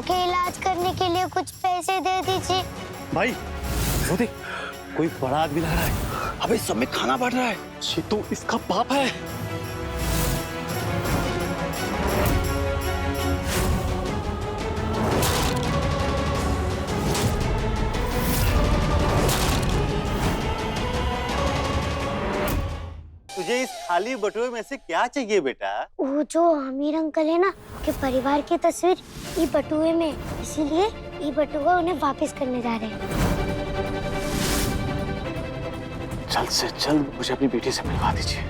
के इलाज करने के लिए कुछ पैसे दे दीजिए। भाई वो देख, कोई बड़ा आदमी लग रहा है। अबे सब में खाना बढ़ रहा है। ये तो इसका बाप है। तुझे इस खाली बटुए में से क्या चाहिए बेटा? वो जो अमीर अंकल है ना, के परिवार की तस्वीर ये बटुए में, इसीलिए ये बटुआ उन्हें वापस करने जा रहे हैं। जल्द से जल्द मुझे अपनी बेटी से मिलवा दीजिए।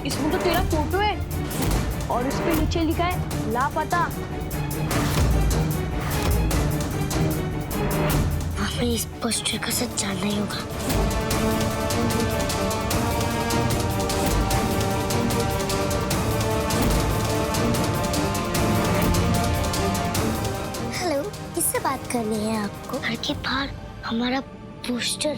इसमें तो तेरा फोटो है और इस पे नीचे लिखा है लापता। हमें इस पोस्टर का सच जानना ही होगा। हेलो, किससे बात करनी है आपको? घर के बाहर हमारा पोस्टर।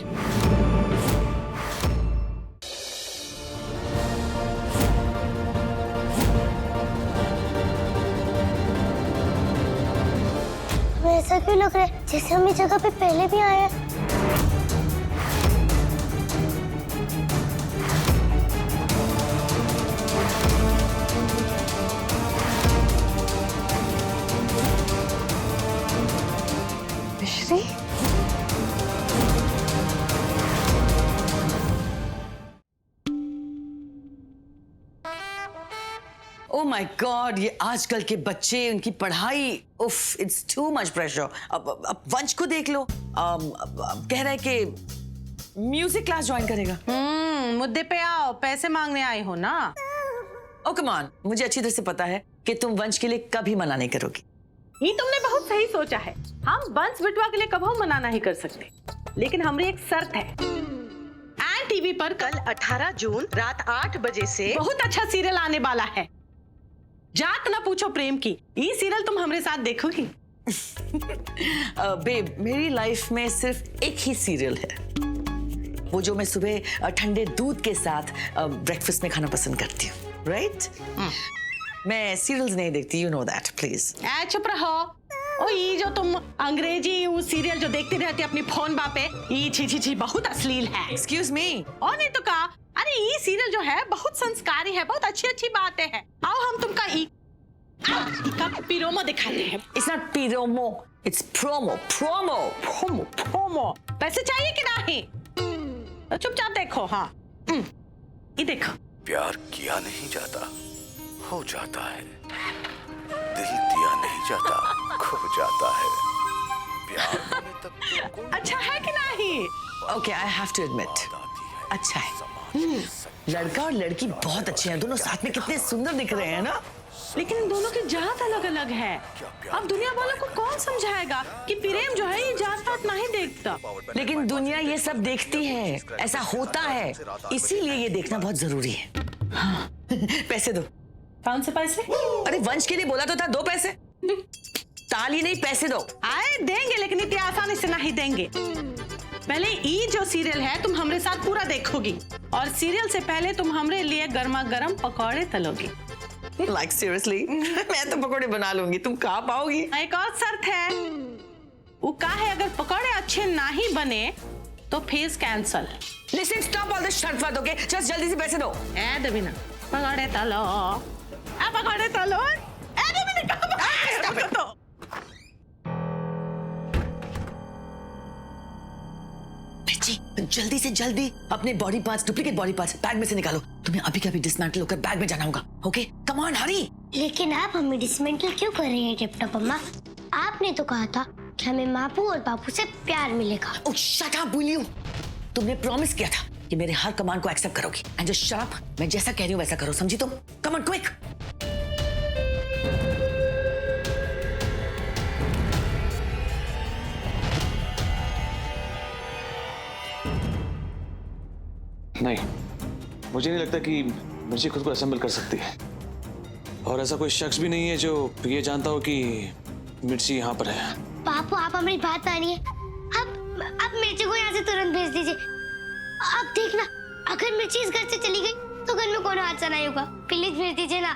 ऐसा क्यों लग रहा है जैसे हम इस जगह पे पहले भी आए हैं? मिश्री? ओह माय गॉड, ये आजकल के बच्चे, उनकी पढ़ाई, उफ, इट्स टू मच प्रेशर। अब वंश को देख लो, अब कह रहा है कि म्यूजिक क्लास ज्वाइन करेगा। मुद्दे पे आओ, पैसे मांगने आए हो ना? ओ कम ऑन, मुझे अच्छी तरह से पता है कि तुम वंश के लिए कभी मना नहीं करोगी। ये तुमने बहुत सही सोचा है। हम वंश बिटवा के लिए कभी मना नहीं कर सकते, लेकिन हमारी एक शर्त है। एन टीवी पर कल 18 जून रात 8 बजे से बहुत अच्छा सीरियल आने वाला है, जात ना पूछो प्रेम की। ये सीरियल तुम हमारे साथ देखोगी? बेब, मेरी लाइफ में सिर्फ एक ही सीरियल है, वो जो मैं सुबह ठंडे दूध के साथ ब्रेकफास्ट में खाना पसंद करती हूँ, राइट? मैं सीरियल्स नहीं देखती, यू नो दैट, प्लीज। चुप रहो। ओ ये जो तुम अंग्रेजी वो सीरियल जो देखती रहती अपनी फोन बापे, ये छी छी छी बहुत अश्लील है। Excuse me. और नहीं तो कहा, अरे ये सीरियल जो है बहुत संस्कारी है, बहुत अच्छी अच्छी बातें हैं। आओ हम तुमका का पिरोमो दिखाते हैं। It's not promo, it's promo. Promo promo promo. पैसे चाहिए कि नहीं? तो चुपचाप देखो। हाँ, ये देखो। प्यार किया नहीं जाता, हो जाता है। दिल दिया नहीं जाता, खो जाता है। प्यार होने तक तो अच्छा है कि नहीं? Okay, I have to admit, अच्छा है। लड़का और लड़की बहुत अच्छे हैं, दोनों साथ में कितने सुंदर दिख रहे हैं ना। लेकिन इन दोनों की जात अलग अलग है। अब दुनिया वालों को कौन समझाएगा कि प्रेम जो है ये जात पात नहीं देखता। लेकिन दुनिया ये सब देखती है, ऐसा होता है, इसीलिए ये देखना बहुत जरूरी है। हाँ। पैसे दो। कौन से पैसे? अरे वंश के लिए बोला तो था, दो पैसे। ताली नहीं, पैसे दो। आए देंगे, लेकिन इतनी आसानी से नहीं देंगे। पहले ये जो सीरियल है तुम हमारे साथ पूरा देखोगी, और सीरियल से पहले तुम हमारे लिए गर्मा गर्म पकौड़े तलोगी। Like seriously? मैं तो पकौड़े बना लूंगी, तुम कहाँ पाओगी? एक और शर्त है, वो का है, अगर पकौड़े अच्छे नहीं बने तो fees cancel. Listen, stop all this शर्त वाद, okay? Just जल्दी से पैसे दो। ए देवीना, पकौड़े तलो। पकौड़े तलो। ए देवीना, पकौड़े तलो। जल्दी से जल्दी अपने body parts, duplicate body parts bag में से निकालो। तुम्हें अभी कभी डिसमेंटल होकर बैग में जाना होगा, ओके? कम ऑन, हरी। लेकिन आप हमें डिसमेंटल क्यों कर रही हैं टिप-टॉप अम्मा? आपने तो कहा था कि हमें मापू और पापू से प्यार मिलेगा। ओह शट अप बुलियो, तुमने प्रॉमिस किया था कि मेरे हर कमांड को एक्सेप्ट करोगी। एंड जस्ट शट अप, मैं जैसा कह रही हूँ वैसा करो, समझी तुम? Come on quick. नहीं, मुझे नहीं लगता कि मिर्ची खुद को असेंबल कर सकती है, और ऐसा कोई शख्स भी नहीं है जो ये जानता हो कि मिर्ची यहाँ पर है। पापू, आप हमारी बात मानिए। अब अब मिर्ची को यहाँ से तुरंत भेज दीजिए। अब देखना, अगर मिर्ची इस घर से चली गई तो घर में कौन हादसा नहीं होगा। प्लीज भेज दीजिए ना।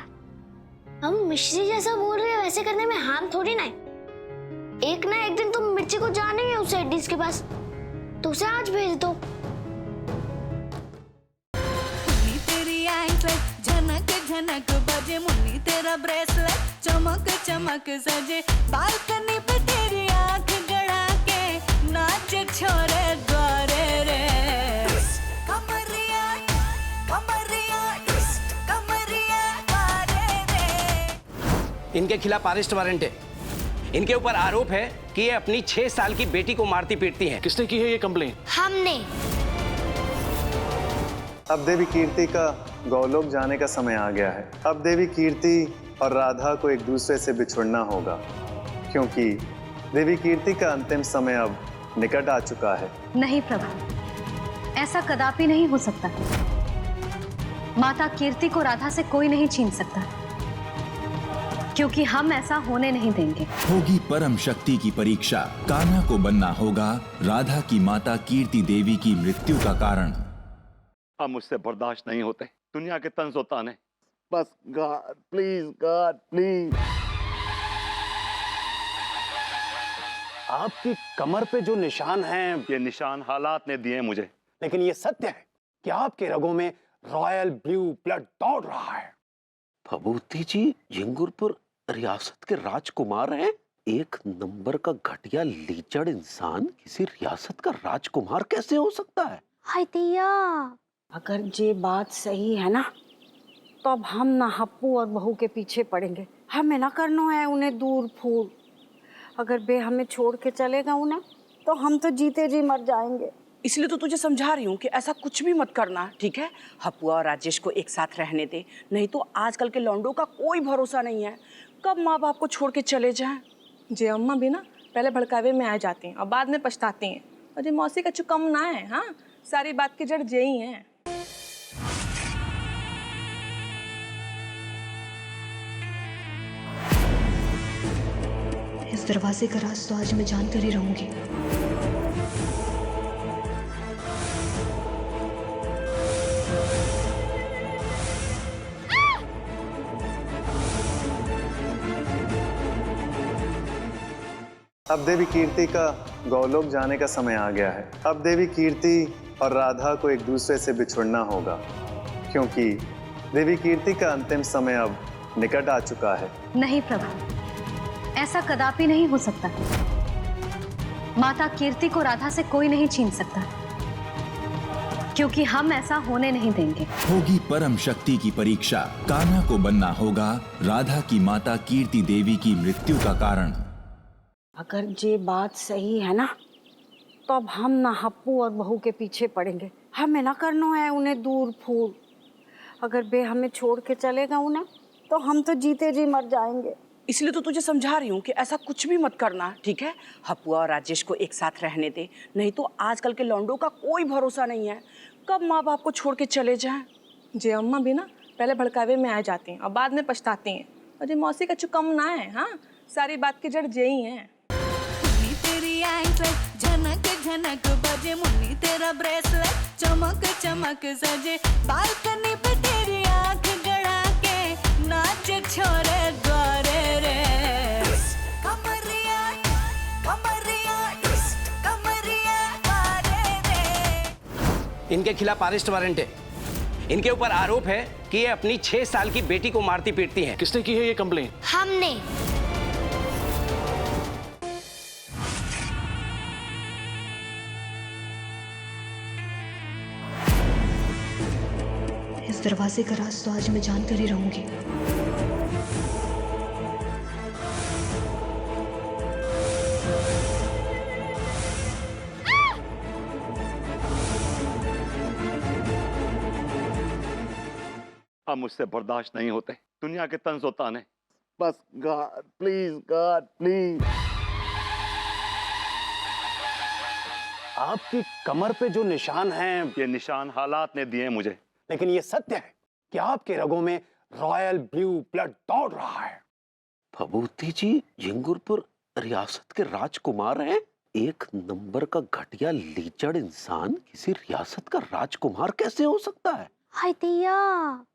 हम मिश्री जैसा बोल रहे हैं, वैसे करने में हार्म थोड़ी ना है। एक ना एक दिन तुम मिर्ची को जाने ही उस एडिस के पास, तो उसे आज भेज दो। तेरी एंकलेट झनक झनक बजे, मुन्नी तेरा ब्रेसलेट चमक चमक सजे, बालकनी पे तेरी आंख गड़ा के नाचे छोरे द्वारे रे। कमरिया कमरिया कमरिया द्वारे रे। इनके खिलाफ अरेस्ट वारंट है। इनके ऊपर आरोप है कि ये अपनी 6 साल की बेटी को मारती पीटती हैं। किसने की है ये कंप्लेन? हमने। अब देवी कीर्ति का गौलोक जाने का समय आ गया है। अब देवी कीर्ति और राधा को एक दूसरे से बिछुड़ना होगा, क्योंकि देवी कीर्ति का अंतिम समय अब निकट आ चुका है। नहीं प्रभु, ऐसा कदापि नहीं हो सकता। माता कीर्ति को राधा से कोई नहीं छीन सकता, क्योंकि हम ऐसा होने नहीं देंगे। होगी परम शक्ति की परीक्षा, कान्हा को बनना होगा राधा की माता कीर्ति देवी की मृत्यु का कारण। हम मुझसे बर्दाश्त नहीं होते दुनिया के तंज और ताने। बस गॉड प्लीज, गॉड प्लीज। आपकी कमर पे जो निशान हैं, ये निशान हालात ने दिए मुझे। लेकिन ये सत्य है कि आपके रगों में रॉयल ब्लू ब्लड दौड़ रहा है। भभूति जी यंगुरपुर रियासत के राजकुमार हैं। एक नंबर का घटिया लीचड़ इंसान किसी रियासत का राजकुमार कैसे हो सकता है? हाय दिया, अगर ये बात सही है ना, तो अब हम ना हप्पू और बहू के पीछे पड़ेंगे। हमें ना करना है उन्हें दूर फूल। अगर बे हमें छोड़ के चलेगा उन्हें, तो हम तो जीते जी मर जाएंगे। इसलिए तो तुझे समझा रही हूँ कि ऐसा कुछ भी मत करना, ठीक है? हपुआ और राजेश को एक साथ रहने दे, नहीं तो आजकल के लौंडों का कोई भरोसा नहीं है, कब माँ बाप को छोड़ के चले जाएं। जे अम्मा भी ना पहले भड़कावे में आ जाती हैं और बाद में पछताती हैं, और जे मौसी का चुकम ना है। हाँ, सारी बात की जड़ यही है। इस दरवाजे का राज तो आज मैं जानकर ही रहूंगी। अब देवी कीर्ति का गौलोक जाने का समय आ गया है। अब देवी कीर्ति और राधा को एक दूसरे से बिछुड़ना होगा, क्योंकि देवी कीर्ति का अंतिम समय अब निकट आ चुका है। नहीं प्रभु, ऐसा कदापि नहीं हो सकता। माता कीर्ति को राधा से कोई नहीं छीन सकता, क्योंकि हम ऐसा होने नहीं देंगे। होगी परम शक्ति की परीक्षा, कान्हा को बनना होगा राधा की माता कीर्ति देवी की मृत्यु का कारण। अगर ये बात सही है ना, तो अब हम ना हप्पू और बहू के पीछे पड़ेंगे। हमें ना करना है उन्हें दूर फूल। अगर बे हमें छोड़ के चलेगा उन्हें, तो हम तो जीते जी मर जाएंगे। इसलिए तो तुझे समझा रही हूँ कि ऐसा कुछ भी मत करना, ठीक है? हपुआ और राजेश को एक साथ रहने दे, नहीं तो आजकल के लौंडों का कोई भरोसा नहीं है, कब माँ बाप को छोड़ के चले जाएं। जे अम्मा भी ना पहले भड़कावे में आ जाती हैं और बाद में पछताती हैं, और जे मौसी का चुकम ना है। हाँ, सारी बात की जड़ यही है। तेरी एंकलेट झनक झनक बजे, मुन्नी तेरा ब्रेसलेट चमक चमक सजे, बालकनी पे तेरी आंख गड़ा के नाचे छोरे द्वारे रे। कमरिया कमरिया कमरिया द्वारे रे। इनके खिलाफ अरेस्ट वारंट है। इनके ऊपर आरोप है कि ये अपनी 6 साल की बेटी को मारती पीटती हैं। किसने की है ये कंप्लेन? हमने। इस दरवाजे का राज तो आज मैं जानकर ही रहूंगी। अब मुझसे बर्दाश्त नहीं होते दुनिया के तंज और ताने। बस गॉड प्लीज, गॉड प्लीज। आपकी कमर पे जो निशान हैं, ये निशान हालात ने दिए मुझे। लेकिन ये सत्य है कि आपके रगों में रॉयल ब्लू ब्लड दौड़ रहा है। भभूति जी यंगुरपुर रियासत के राजकुमार हैं। एक नंबर का घटिया लीचड़ इंसान किसी रियासत का राजकुमार कैसे हो सकता है? हाय दैया,